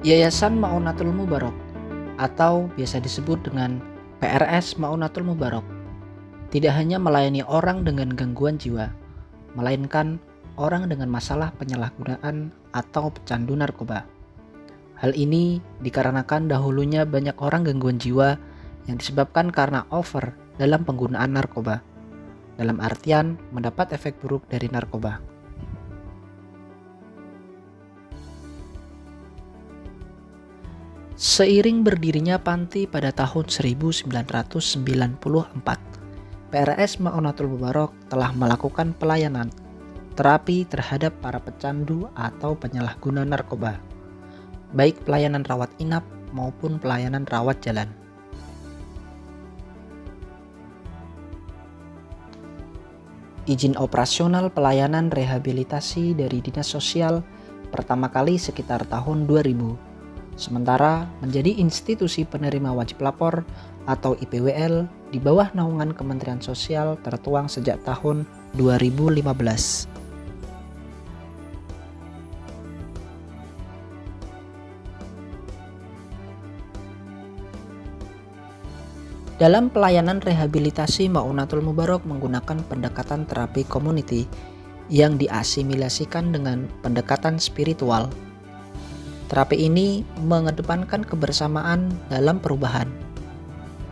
Yayasan Maunatul Mubarok atau biasa disebut dengan PRS Maunatul Mubarok tidak hanya melayani orang dengan gangguan jiwa, melainkan orang dengan masalah penyalahgunaan atau pecandu narkoba. Hal ini dikarenakan dahulunya banyak orang gangguan jiwa yang disebabkan karena over dalam penggunaan narkoba, dalam artian mendapat efek buruk dari narkoba. Seiring berdirinya panti pada tahun 1994, PRS Maunatul Mubarok telah melakukan pelayanan terapi terhadap para pecandu atau penyalahguna narkoba, baik pelayanan rawat inap maupun pelayanan rawat jalan. Izin operasional pelayanan rehabilitasi dari Dinas Sosial pertama kali sekitar tahun 2000. Sementara menjadi institusi penerima wajib lapor atau IPWL di bawah naungan Kementerian Sosial tertuang sejak tahun 2015. Dalam pelayanan rehabilitasi, Maunatul Mubarok menggunakan pendekatan terapi community yang diasimilasikan dengan pendekatan spiritual. Terapi ini mengedepankan kebersamaan dalam perubahan.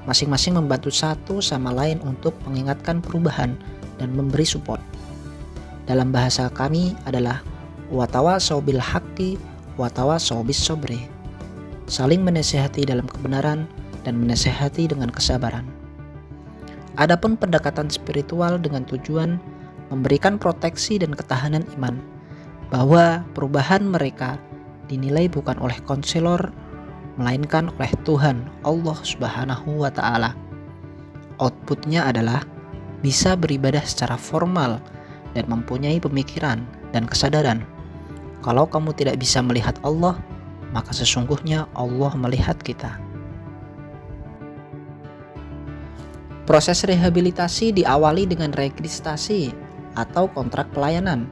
Masing-masing membantu satu sama lain untuk mengingatkan perubahan dan memberi support. Dalam bahasa kami adalah watawasau bil haqqi watawasau bis sabri. Saling menasihati dalam kebenaran dan menasihati dengan kesabaran. Adapun pendekatan spiritual dengan tujuan memberikan proteksi dan ketahanan iman, bahwa perubahan mereka dinilai bukan oleh konselor, melainkan oleh Tuhan Allah Subhanahu wa Ta'ala. Outputnya adalah bisa beribadah secara formal dan mempunyai pemikiran dan kesadaran. Kalau kamu tidak bisa melihat Allah, maka sesungguhnya Allah melihat kita. Proses rehabilitasi diawali dengan registrasi atau kontrak pelayanan,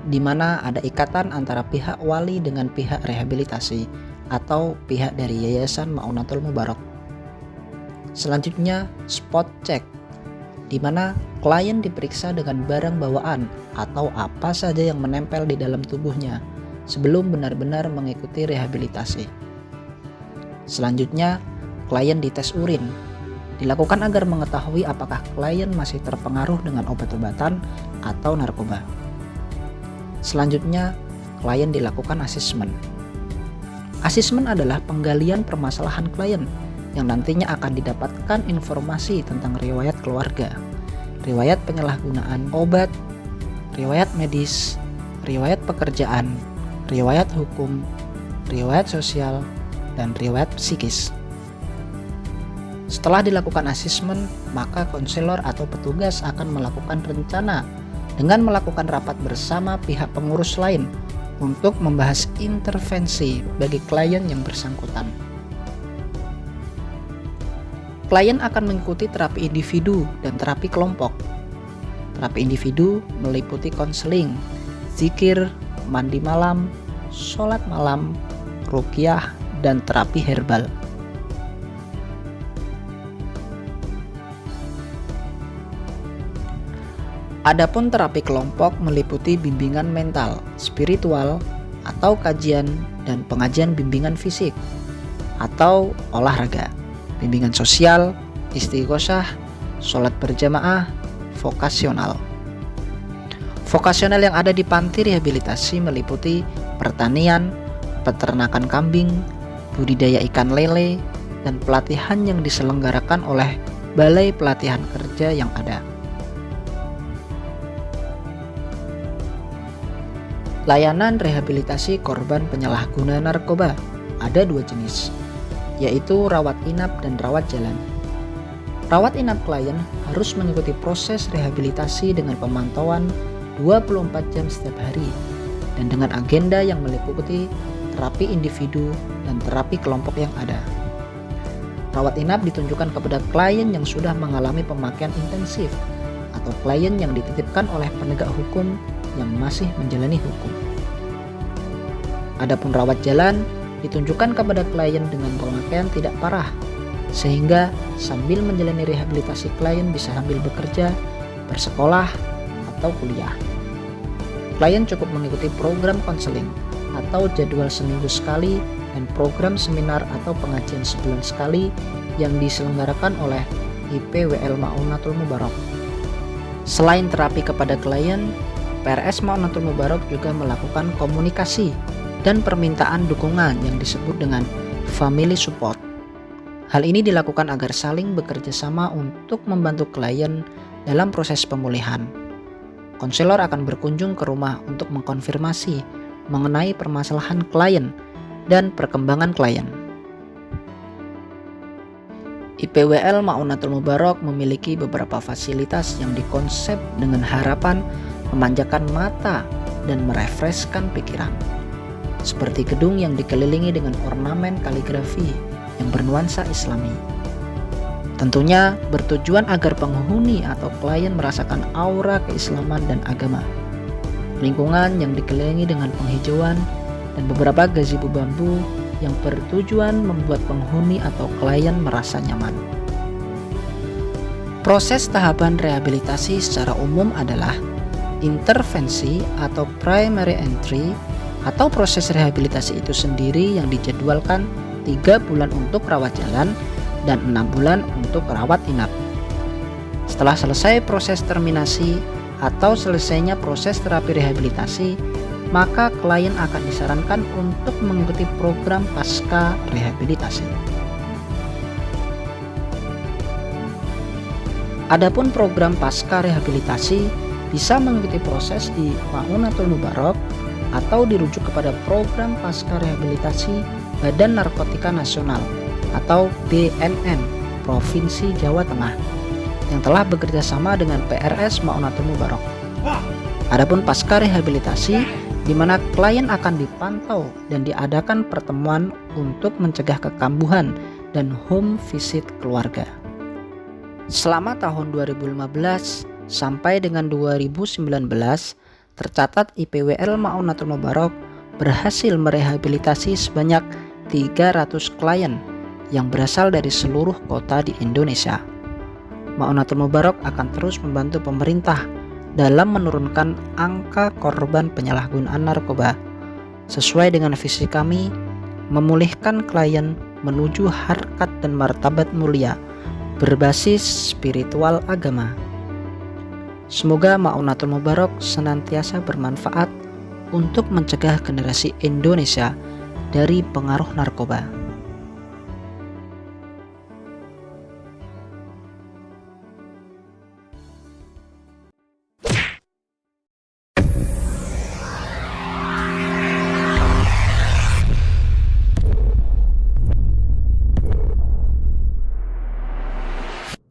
di mana ada ikatan antara pihak wali dengan pihak rehabilitasi atau pihak dari Yayasan Maunatul Mubarok. Selanjutnya, spot check, di mana klien diperiksa dengan barang bawaan atau apa saja yang menempel di dalam tubuhnya sebelum benar-benar mengikuti rehabilitasi. Selanjutnya, klien dites urin, dilakukan agar mengetahui apakah klien masih terpengaruh dengan obat-obatan atau narkoba. Selanjutnya, klien dilakukan asesmen. Asesmen adalah penggalian permasalahan klien yang nantinya akan didapatkan informasi tentang riwayat keluarga, riwayat penyalahgunaan obat, riwayat medis, riwayat pekerjaan, riwayat hukum, riwayat sosial, dan riwayat psikis. Setelah dilakukan asesmen, maka konselor atau petugas akan melakukan rencana dengan melakukan rapat bersama pihak pengurus lain untuk membahas intervensi bagi klien yang bersangkutan. Klien akan mengikuti terapi individu dan terapi kelompok. Terapi individu meliputi konseling, zikir, mandi malam, sholat malam, ruqyah, dan terapi herbal. Adapun terapi kelompok meliputi bimbingan mental, spiritual, atau kajian dan pengajian bimbingan fisik atau olahraga, bimbingan sosial, istighosah, sholat berjamaah, vokasional. Vokasional yang ada di panti rehabilitasi meliputi pertanian, peternakan kambing, budidaya ikan lele, dan pelatihan yang diselenggarakan oleh Balai Pelatihan Kerja yang ada. Layanan rehabilitasi korban penyalahguna narkoba ada dua jenis, yaitu rawat inap dan rawat jalan. Rawat inap klien harus mengikuti proses rehabilitasi dengan pemantauan 24 jam setiap hari dan dengan agenda yang meliputi terapi individu dan terapi kelompok yang ada. Rawat inap ditunjukkan kepada klien yang sudah mengalami pemakaian intensif atau klien yang dititipkan oleh penegak hukum yang masih menjalani hukum. Adapun rawat jalan ditunjukkan kepada klien dengan pemakaian tidak parah, sehingga sambil menjalani rehabilitasi klien bisa sambil bekerja, bersekolah, atau kuliah. Klien cukup mengikuti program konseling atau jadwal seminggu sekali dan program seminar atau pengajian sebulan sekali yang diselenggarakan oleh IPWL Ma'unatul Mubarak. Selain terapi kepada klien, PRS Ma'unatul Mubarak juga melakukan komunikasi dan permintaan dukungan yang disebut dengan family support. Hal ini dilakukan agar saling bekerja sama untuk membantu klien dalam proses pemulihan. Konselor akan berkunjung ke rumah untuk mengkonfirmasi mengenai permasalahan klien dan perkembangan klien. IPWL Ma'unatul Mubarak memiliki beberapa fasilitas yang dikonsep dengan harapan memanjakan mata dan merefreshkan pikiran. Seperti gedung yang dikelilingi dengan ornamen kaligrafi yang bernuansa Islami. Tentunya bertujuan agar penghuni atau klien merasakan aura keislaman dan agama. Lingkungan yang dikelilingi dengan penghijauan dan beberapa gazebo bambu yang bertujuan membuat penghuni atau klien merasa nyaman. Proses tahapan rehabilitasi secara umum adalah intervensi atau primary entry atau proses rehabilitasi itu sendiri yang dijadwalkan 3 bulan untuk rawat jalan dan 6 bulan untuk rawat inap. Setelah selesai proses terminasi atau selesainya proses terapi rehabilitasi, maka klien akan disarankan untuk mengikuti program pasca rehabilitasi. Adapun program pasca rehabilitasi bisa mengikuti proses di Ma'unatul Mubarak atau dirujuk kepada program pasca rehabilitasi Badan Narkotika Nasional atau BNN Provinsi Jawa Tengah yang telah bekerja sama dengan PRS Ma'unatul Mubarak. Adapun pasca rehabilitasi di mana klien akan dipantau dan diadakan pertemuan untuk mencegah kekambuhan dan home visit keluarga. Selama tahun 2015 sampai dengan 2019, tercatat IPWL Ma'unatul Mubarak berhasil merehabilitasi sebanyak 300 klien yang berasal dari seluruh kota di Indonesia. Ma'unatul Mubarak akan terus membantu pemerintah dalam menurunkan angka korban penyalahgunaan narkoba. Sesuai dengan visi kami, memulihkan klien menuju harkat dan martabat mulia berbasis spiritual agama. Semoga Ma'unatul Mubarak senantiasa bermanfaat untuk mencegah generasi Indonesia dari pengaruh narkoba.